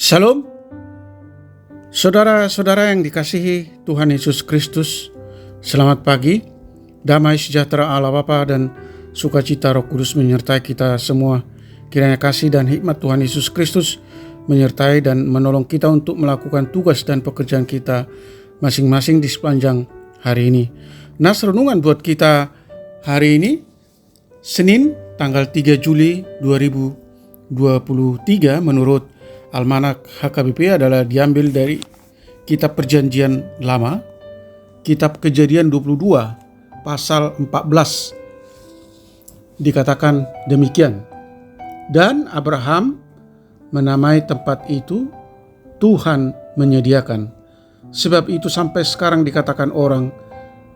Shalom, saudara-saudara yang dikasihi Tuhan Yesus Kristus. Selamat pagi, damai sejahtera Allah Bapa dan sukacita Roh Kudus menyertai kita semua. Kiranya kasih dan hikmat Tuhan Yesus Kristus menyertai dan menolong kita untuk melakukan tugas dan pekerjaan kita masing-masing di sepanjang hari ini. Nas renungan buat kita hari ini, Senin tanggal 3 Juli 2023 menurut Almanak HKBP adalah diambil dari Kitab Perjanjian Lama, Kitab Kejadian 22, pasal 14. Dikatakan demikian, dan Abraham menamai tempat itu Tuhan menyediakan. Sebab itu sampai sekarang dikatakan orang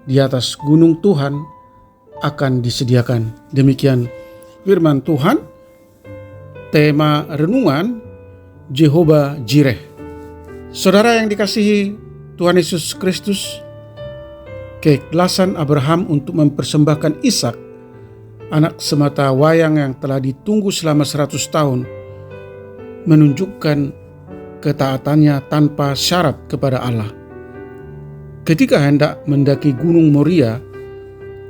di atas gunung Tuhan akan disediakan. Demikian firman Tuhan. Tema renungan Jehovah Jireh. Saudara yang dikasihi Tuhan Yesus Kristus, keikhlasan Abraham untuk mempersembahkan Ishak, anak semata wayang yang telah ditunggu selama 100 tahun, menunjukkan ketaatannya tanpa syarat kepada Allah. Ketika hendak mendaki Gunung Moria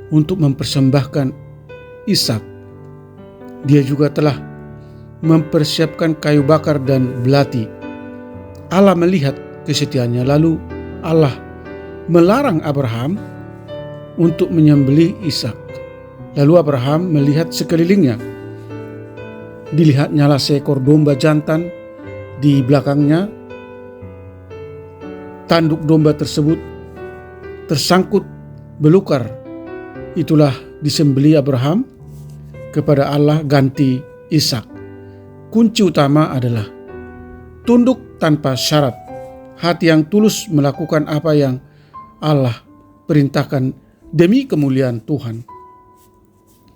untuk mempersembahkan Ishak, dia juga telah mempersiapkan kayu bakar dan belati. Allah melihat kesetiaannya, lalu Allah melarang Abraham untuk menyembelih Ishak. Lalu Abraham melihat sekelilingnya. Dilihatnyalah seekor domba jantan di belakangnya. Tanduk domba tersebut tersangkut belukar. Itulah disembelih Abraham kepada Allah ganti Ishak. Kunci utama adalah tunduk tanpa syarat, hati yang tulus melakukan apa yang Allah perintahkan demi kemuliaan Tuhan.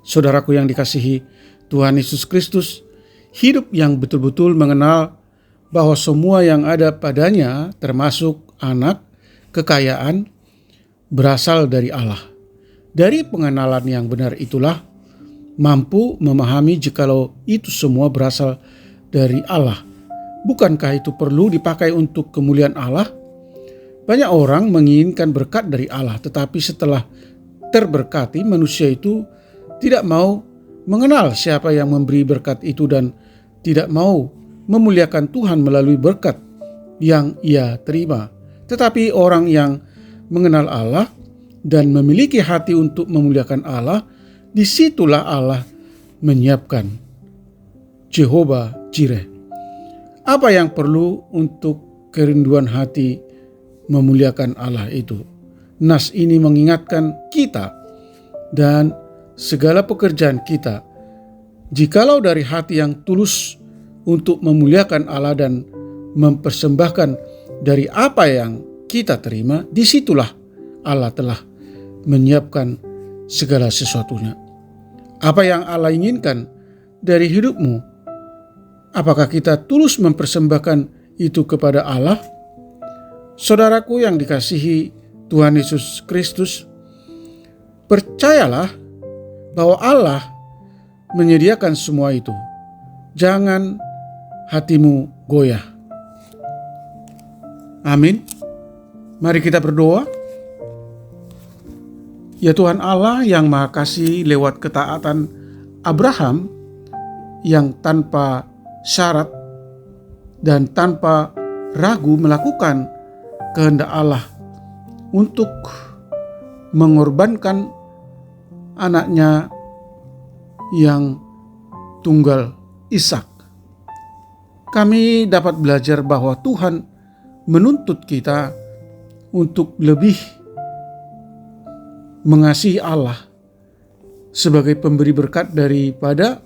Saudaraku yang dikasihi Tuhan Yesus Kristus, hidup yang betul-betul mengenal bahwa semua yang ada padanya, termasuk anak, kekayaan, berasal dari Allah. Dari pengenalan yang benar itulah mampu memahami jikalau itu semua berasal dari Allah. Bukankah itu perlu dipakai untuk kemuliaan Allah? Banyak orang menginginkan berkat dari Allah, tetapi setelah terberkati, manusia itu tidak mau mengenal siapa yang memberi berkat itu dan tidak mau memuliakan Tuhan melalui berkat yang ia terima. Tetapi orang yang mengenal Allah dan memiliki hati untuk memuliakan Allah, disitulah Allah menyiapkan Jehovah Jireh. Apa yang perlu untuk kerinduan hati memuliakan Allah itu? Nas ini mengingatkan kita dan segala pekerjaan kita. Jikalau dari hati yang tulus untuk memuliakan Allah dan mempersembahkan dari apa yang kita terima, disitulah Allah telah menyiapkan segala sesuatunya. Apa yang Allah inginkan dari hidupmu? Apakah kita tulus mempersembahkan itu kepada Allah? Saudaraku yang dikasihi Tuhan Yesus Kristus, percayalah bahwa Allah menyediakan semua itu. Jangan hatimu goyah. Amin. Mari kita berdoa. Ya Tuhan Allah yang Maha Kasih, lewat ketaatan Abraham yang tanpa syarat dan tanpa ragu melakukan kehendak Allah untuk mengorbankan anaknya yang tunggal, Ishak. Kami dapat belajar bahwa Tuhan menuntut kita untuk lebih mengasihi Allah sebagai pemberi berkat daripada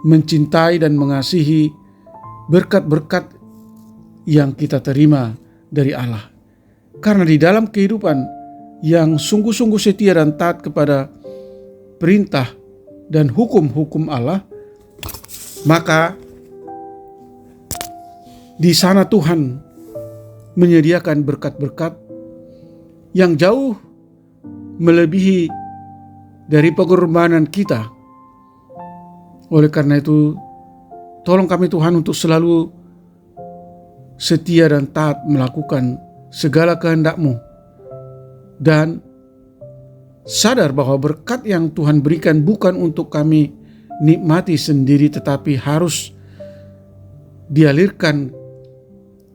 mencintai dan mengasihi berkat-berkat yang kita terima dari Allah. Karena di dalam kehidupan yang sungguh-sungguh setia dan taat kepada perintah dan hukum-hukum Allah, maka di sana Tuhan menyediakan berkat-berkat yang jauh melebihi dari pengorbanan kita. Oleh karena itu, Tolong kami Tuhan untuk selalu setia dan taat melakukan segala kehendak-Mu, dan sadar bahwa berkat yang Tuhan berikan bukan untuk kami nikmati sendiri, tetapi harus dialirkan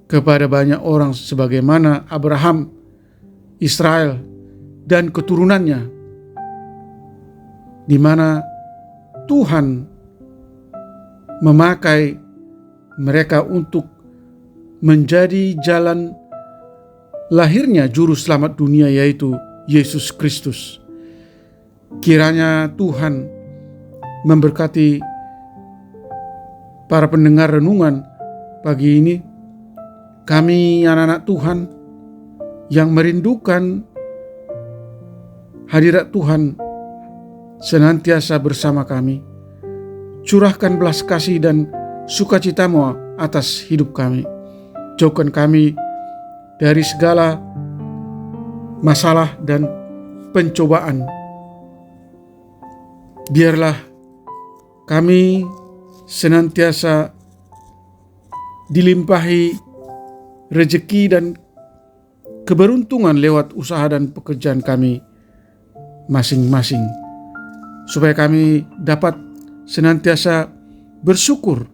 kepada banyak orang sebagaimana Abraham, Israel, dan keturunannya, di mana Tuhan memakai mereka untuk menjadi jalan lahirnya juru selamat dunia, yaitu Yesus Kristus. Kiranya Tuhan memberkati para pendengar renungan pagi ini. Kami anak-anak Tuhan yang merindukan hadirat Tuhan senantiasa bersama kami. Curahkan belas kasih dan sukacita-Mu atas hidup kami. Jauhkan kami dari segala masalah dan pencobaan. Biarlah kami senantiasa dilimpahi rezeki dan keberuntungan lewat usaha dan pekerjaan kami masing-masing, supaya kami dapat senantiasa bersyukur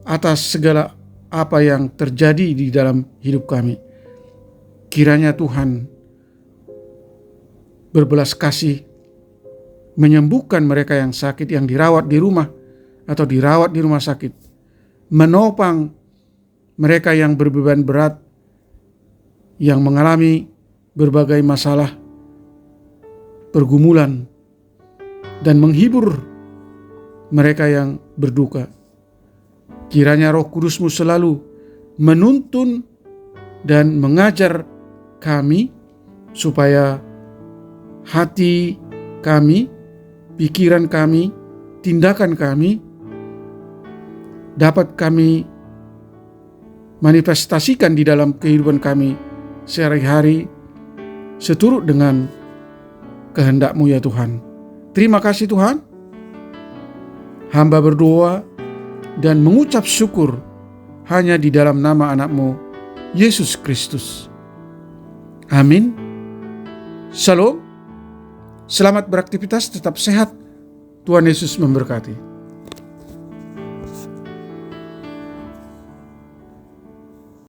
atas segala apa yang terjadi di dalam hidup kami. Kiranya Tuhan berbelas kasih menyembuhkan mereka yang sakit, yang dirawat di rumah atau dirawat di rumah sakit, menopang mereka yang berbeban berat, yang mengalami berbagai masalah, pergumulan, dan menghibur mereka yang berduka. Kiranya Roh Kudus-Mu selalu menuntun dan mengajar kami, supaya hati kami, pikiran kami, tindakan kami dapat kami manifestasikan di dalam kehidupan kami sehari-hari seturut dengan kehendak-Mu ya Tuhan. Terima kasih Tuhan. Hamba berdoa dan mengucap syukur hanya di dalam nama anak-Mu, Yesus Kristus. Amin. Shalom. Selamat beraktivitas, tetap sehat. Tuhan Yesus memberkati.